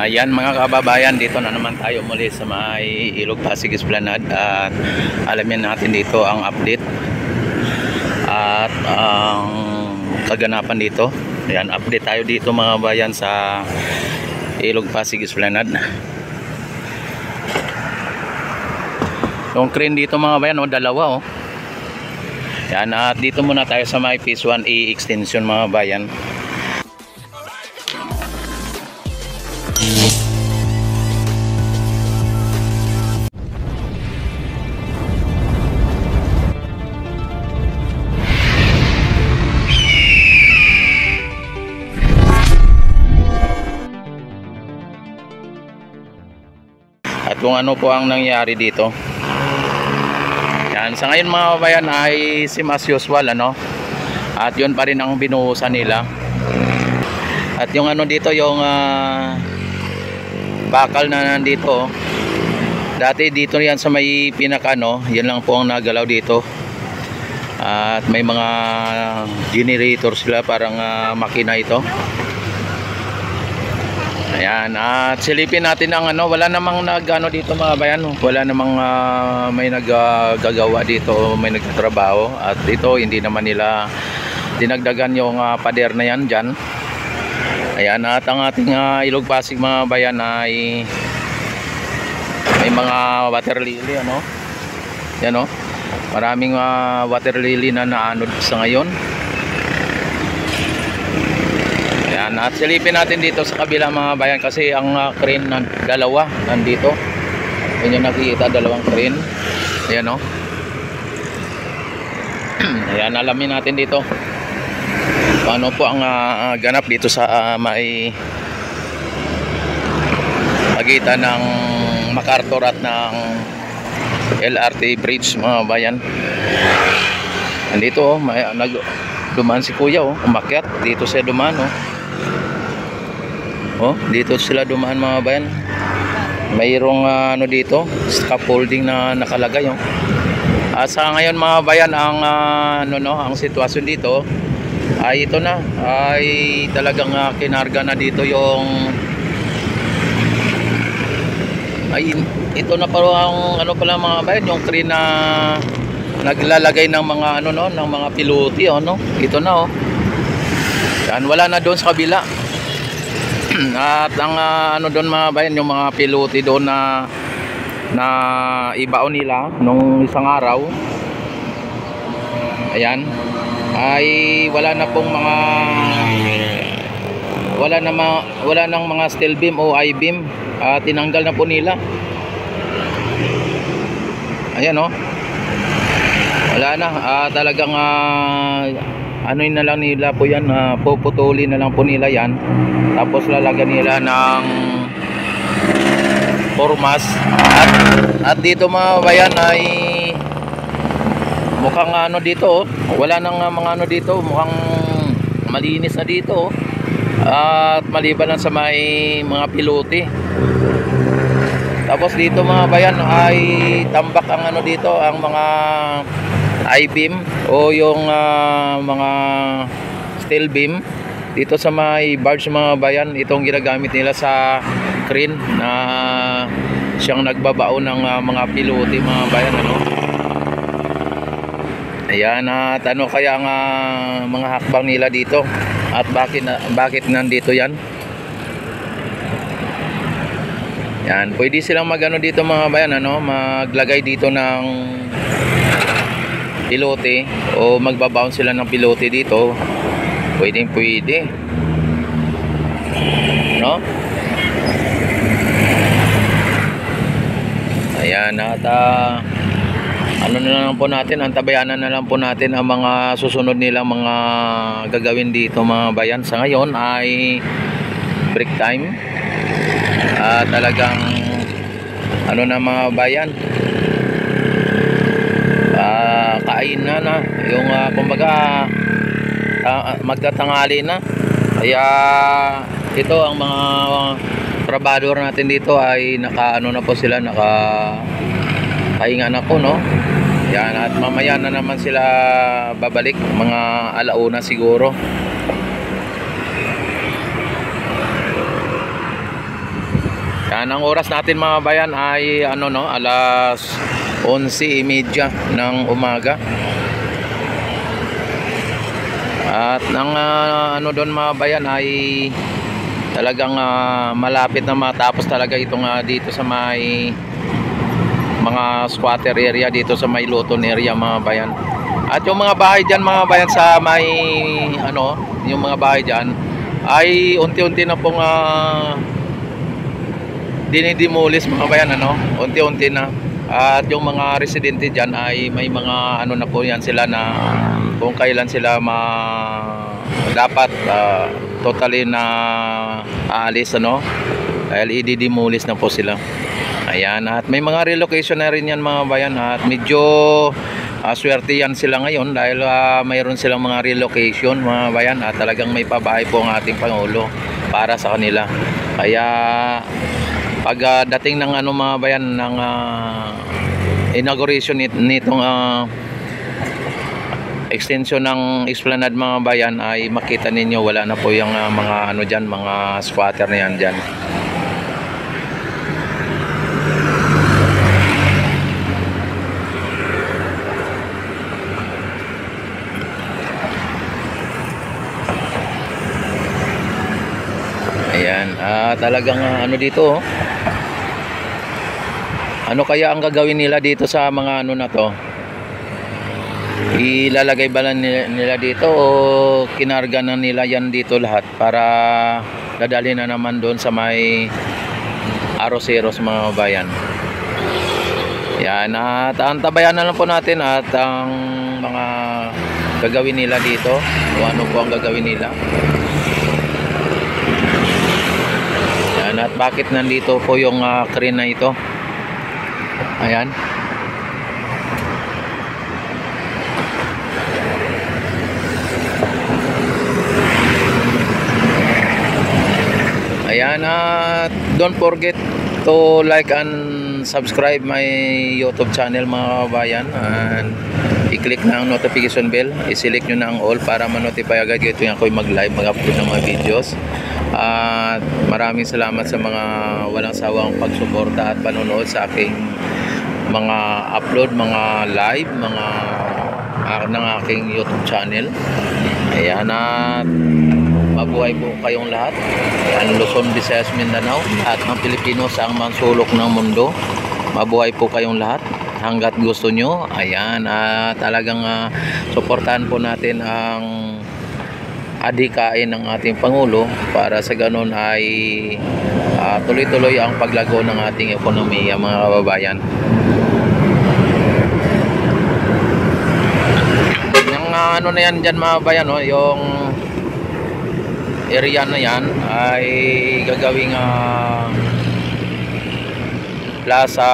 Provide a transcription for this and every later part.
Ayan mga kababayan, dito na naman tayo muli sa may Ilog Pasig Esplanade at alamin natin dito ang update at ang kaganapan dito. Ayan, update tayo dito mga bayan sa Ilog Pasig Esplanade. Yung crane dito mga bayan, dalawa. Ayan, at dito muna tayo sa may Phase 1A extension mga bayan. At kung ano po ang nangyari dito. Yan, sa ngayon mga kabayan ay sim as usual At yun pa rin ang binuhusan nila. At yung dito, yung bakal na nandito. Dati dito yan sa may pinaka yun lang po ang nagalaw dito. At may mga generator sila, parang makina ito. Ayan, at silipin natin ang wala namang dito mga bayan, wala namang may naggagawa dito, may nagtatrabaho. At ito hindi naman nila dinagdagan yung pader na yan dyan. Ayan, at ang ating Ilog Pasig mga bayan ay may mga water lily yan maraming water lily na naanod sa ngayon. At silipin natin dito sa kabila mga bayan, kasi ang crane na dalawa nandito. Yun yung nakikita, dalawang crane. Ayan Ayan, alamin natin dito paano po ang ganap dito sa may pagitan ng MacArthur at ng LRT bridge mga bayan. Nandito dumaan si kuya umakyat dito siya dumaan dito sila dumaan mga bayan. Mayroong dito scaffolding na nakalagay sa ngayon mga bayan ang ang sitwasyon dito ay ito na ay talagang kinarga na dito yung ay ito na parang pala mga bayan, yung crane na naglalagay ng mga ng mga pilote ito na yan, wala na doon sa kabila. At ang doon mga bayan, yung mga pilote doon na ibaon nila nung isang araw, ayan, ay wala na pong mga wala nang mga steel beam o I-beam. Tinanggal na po nila. Ayan wala na, talagang na lang nila po yan, puputulin na lang po nila yan, tapos lalagyan nila ng formas. At dito mga bayan ay mukhang dito wala nang mga dito, mukhang malinis na dito at maliban lang sa may mga pilote. Tapos dito mga bayan ay tambak ang dito, ang mga I-beam o yung mga steel beam dito sa may barge mga bayan. Itong ginagamit nila sa crane na siyang nagbabao ng mga pilote mga bayan Ayan, at kaya ang mga hakbang nila dito at bakit nandito yan. Yan, pwede silang dito mga bayan maglagay dito ng pilote o magbabound sila ng pilote dito. Pwede ayan, at na lang po natin, antabayanan na lang po natin ang mga susunod nilang mga gagawin dito mga bayan. Sa ngayon ay break time. Talagang na mga bayan, kain na yung kumbaga magtatanghali na. Kaya ito ang mga trabador natin dito ay naka na po sila, nakahinga na po yan, at mamaya na naman sila babalik, mga alauna siguro. Yan, ang oras natin mga bayan ay ano no, alas 11:30 ng umaga. At ang ano doon mga bayan ay talagang malapit na matapos talaga itong dito sa may mga squatter area dito sa may Luton area mga bayan. At yung mga bahay dyan mga bayan sa may ano, yung mga bahay dyan ay unti-unti na pong dinidemolis mga bayan, ano, unti-unti na. At yung mga residente dyan ay may mga ano na po yan sila na kung kailan sila dapat totally na aalis, ano, dahil i-demolish na po sila. Ayan, at may mga relocation na rin yan mga bayan. At medyo swerte yan sila ngayon dahil mayroon silang mga relocation mga bayan, at talagang may pabahay po ang ating Pangulo para sa kanila. Kaya pag dating ng ano mga bayan ng inauguration nitong extension ng Esplanade mga bayan ay makita ninyo wala na po yung mga ano dyan, mga squatter na yan dyan. Ayan, talagang ano dito, ano kaya ang gagawin nila dito sa mga ano na to? Ilalagay ba nila dito o kinarga na nila yan dito lahat para dadali na naman doon sa may Aroseros mga bayan? Yan, at antabayan na lang po natin at ang mga gagawin nila dito, o ano po ang gagawin nila. Yan, at bakit nandito po yung crane na ito. Ayan. Ayan, at don't forget to like and subscribe my YouTube channel mga kabayan, and i-click na ang notification bell, i-select nyo na ang all para ma-notify agad ito yung ako'y mag-live, mag-upload ng mga videos. At maraming salamat sa mga walang sawang pagsuporta at panonood sa aking mga upload, mga live, mga ng aking YouTube channel. Ayan, at mabuhay po kayong lahat. Ayan, Luzon, Visayas, Mindanao, at ng Pilipino sa ang sulok ng mundo. Mabuhay po kayong lahat hanggat gusto nyo. Ayan, talagang suportahan po natin ang adhikain ng ating Pangulo para sa ganun ay tuloy-tuloy ang paglago ng ating ekonomiya mga kababayan. Yung ano na yan dyan mga bayan, no? Yung area na yan ay gagawing Plaza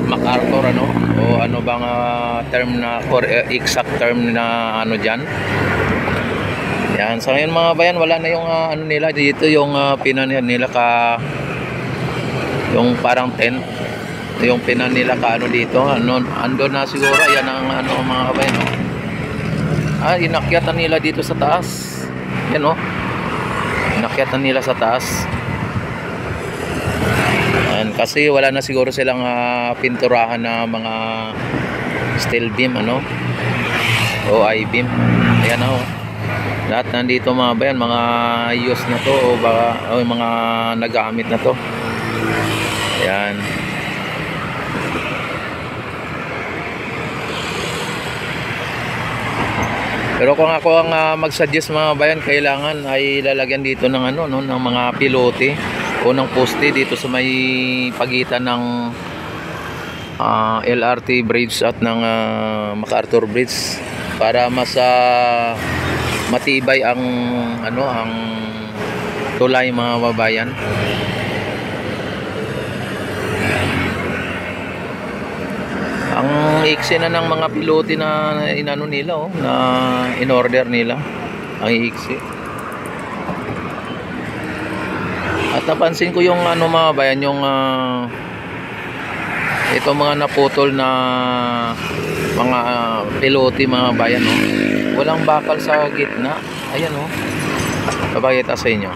MacArthur, ano, o ano bang term na exact term na ano dyan. Yan, sa ngayon mga bayan wala na yung ano nila dito, yung pinanihan nila yung parang tent, yung pinan nila ano dito, ando na siguro. Yan ang ano mga kabayan, no? Inakyatan nila dito sa taas. Yan, no, inakyatan nila sa taas. Yan, kasi wala na siguro silang pinturahan na mga steel beam, ano, o I-beam. Ayan, oh. Lahat nandito mga bayan, mga use na to o mga nagamit na to. Ayan. Pero kung ako ang mag-suggest mga bayan, kailangan ay lalagyan dito ng ano, no, ng mga pilote o ng poste dito sa may pagitan ng LRT bridge at ng MacArthur Bridge para mas matibay ang ano, ang tulay mga babayan. Ang iksi na ng mga pilote na inano nila, oh, na in-order nila. Ang iksi. At napansin ko yung ano mga bayan, yung ito mga naputol na mga pilote mga bayan, oh. Walang bakal sa gitna. Ayan, oh. Papakita sa inyo.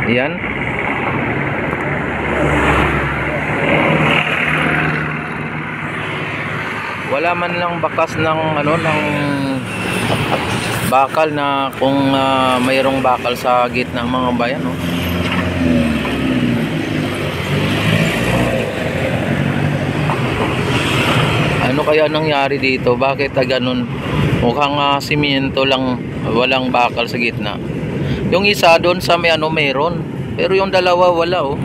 Ayan. Wala man lang bakas ng ano, ng bakal na kung mayroong bakal sa gitna ng mga bayan, no? Ano kaya nangyari dito? Bakit ganun? Mukhang simyento lang, walang bakal sa gitna. Yung isa doon sa may ano mayroon, pero yung dalawa wala, oh.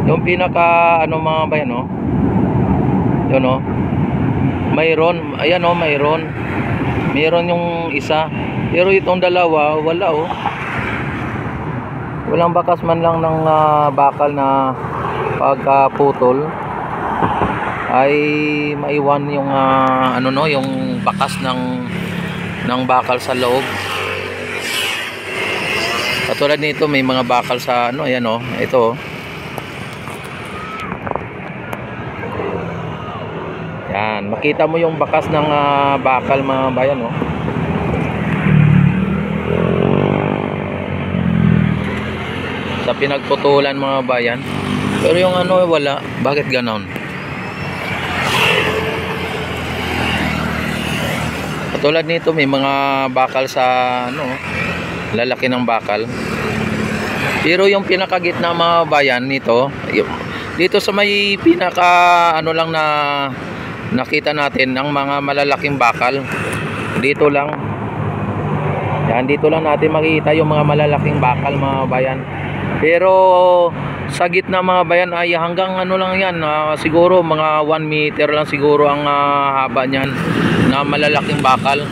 Yung pinaka ano mga bayan, oh. Yun, oh. Mayroon, ayan, oh, mayroon. Mayroon yung isa. Pero itong dalawa wala, oh. Walang bakas man lang ng bakal na pagkaputol ay maiwan yung ano, no, yung bakas ng bakal sa loob. Katulad nito may mga bakal sa ano, ayan, oh, ito, oh. Yan, makita mo yung bakas ng bakal mga bayan, oh. Sa pinagputulan mga bayan. Pero yung ano wala. Bakit ganon? Katulad nito may mga bakal sa ano, lalaki ng bakal. Pero yung pinakagitna mga bayan nito, dito sa may pinaka ano lang na nakita natin ang mga malalaking bakal. Dito lang. Yan, dito lang natin makikita yung mga malalaking bakal mga bayan. Pero sa gitna mga bayan ay hanggang ano lang yan, siguro mga 1 meter lang siguro ang haba niyan na malalaking bakal.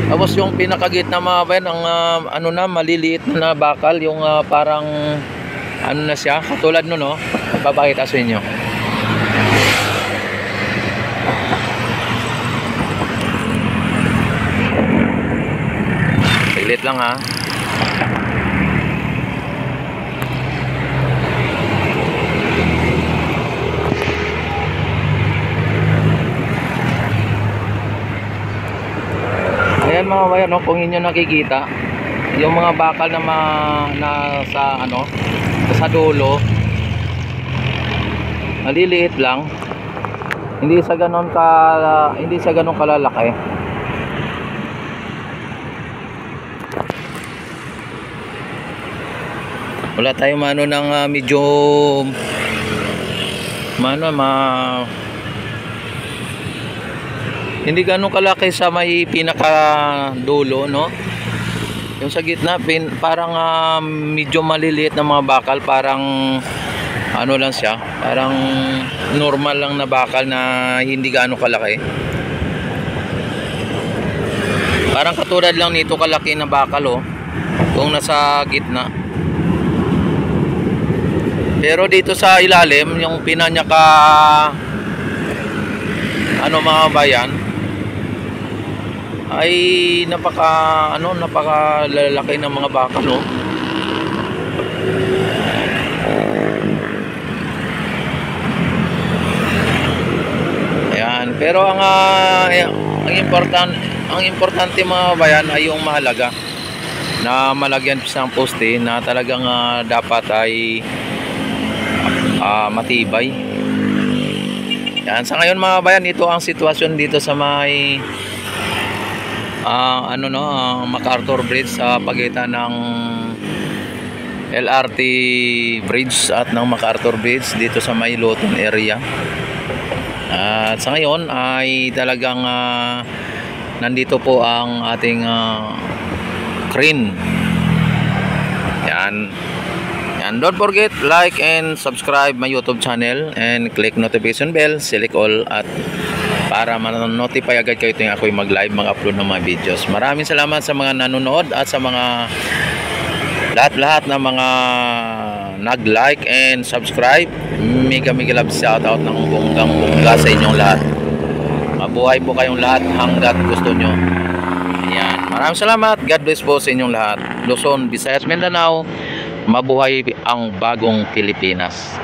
Tapos yung pinakagitna mga bayan ang ano na maliliit na bakal, yung parang ano na siya, katulad nun, no? Papakita sa inyo. Saglit lang, ha. Ayan mga bayan, no, kung inyo nakikita yung mga bakal na sa ano, sa dulo, maliliit lang, hindi sa ganon kalalaki. Wala tayong mano ng medyo hindi ganun kalaki sa may pinaka dulo, no? Yung sa gitna parang medyo maliliit na mga bakal, parang ano lang siya, parang normal lang na bakal na hindi gaano kalaki. Parang katulad lang nito kalaki na bakal, oh, kung nasa gitna. Pero dito sa ilalim, yung pinanyaka ano mga bayan, ay napakalalaki ng mga bakal, no? Ayan, pero ang importante mga bayan ay yung mahalaga na malagyan ng poste na talagang dapat ay matibay. Yan, sa ngayon mga bayan, ito ang sitwasyon dito sa may MacArthur Bridge, sa pagitan ng LRT Bridge at ng MacArthur Bridge dito sa may Luton area. At sa ngayon ay talagang nandito po ang ating crane. Yan. And don't forget, like and subscribe my YouTube channel and click notification bell, select all, at para ma-notify agad kayo tuwing ako'y mag-live, mag-upload ng mga videos. Maraming salamat sa mga nanonood at sa mga lahat-lahat na mga nag-like and subscribe. Mega love shout out ng bonggang-bongga sa inyong lahat. Mabuhay po kayong lahat hanggat gusto nyo. Ayan. Maraming salamat. God bless po sa inyong lahat. Luzon, Visayas, Mindanao. Mabuhay ang bagong Pilipinas.